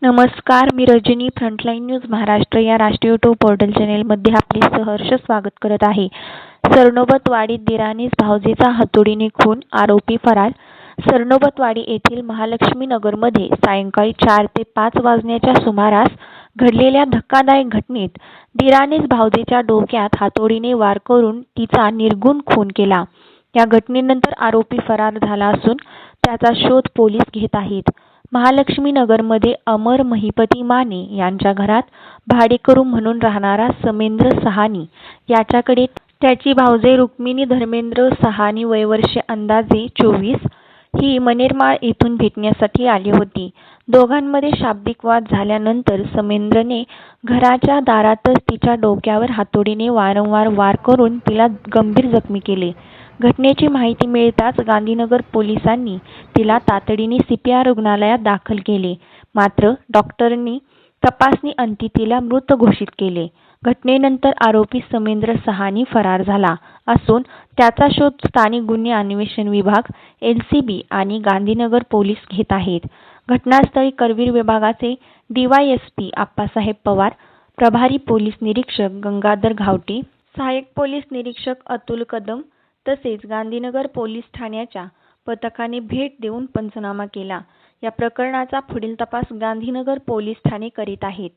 नमस्कार, मी Rajani. Frontline news Maharashtra या राष्ट्रीय यूट्यूब पोर्टल चॅनेलमध्ये आपले सहर्ष स्वागत करत आहे. सरनोबतवाडीत दिराणीस भाऊजेचा हातोडीने खून, आरोपी फरार. सरनोबतवाडी येथील महालक्ष्मी नगरमध्ये सायंकाळी 4 ते 5 वाजण्याच्या सुमारास घडलेल्या धक्कादायक घटनेत दिराणीस भाऊजेच्या डोक्यात हातोडीने वार करून तिचा निर्घृण खून केला. या घटनेनंतर आरोपी फरार झाला असून त्याचा शोध पोलीस घेत आहेत. महालक्ष्मी नगरमध्ये अमर महिपती माने यांच्या घरात भाडेकरू म्हणून राहणारा समेंद्र सहानी याच्याकडे त्याची भावजे रुक्मिणी धर्मेंद्र सहानी वय वर्षे अंदाजे 24 ही मनेरमाळ येथून भेटण्यासाठी आली होती. दोघांमध्ये शाब्दिक वाद झाल्यानंतर समेंद्रने घराच्या दारातच तिच्या डोक्यावर हातोडीने वारंवार वार करून तिला गंभीर जखमी केले. घटनेची माहिती मिळताच गांधीनगर पोलिसांनी तिला तातडीने सीपीआर रुग्णालयात दाखल केले. मात्र डॉक्टरांनी तपासणी अंती तिला मृत घोषित केले. घटनेनंतर आरोपी समेंद्र सहानी फरार झाला असून त्याचा शोध स्थानिक गुन्हे अन्वेषण विभाग एलसीबी आणि गांधीनगर पोलीस घेत आहेत. घटनास्थळी करवीर विभागाचे डीवायएसपी आप्पासाहेब पवार, प्रभारी पोलीस निरीक्षक गंगाधर घावटे, सहाय्यक पोलीस निरीक्षक अतुल कदम तसेच गांधीनगर पोलीस ठाण्याच्या पथकाने भेट देऊन पंचनामा केला. या प्रकरणाचा पुढील तपास गांधीनगर पोलीस ठाणे करीत आहेत.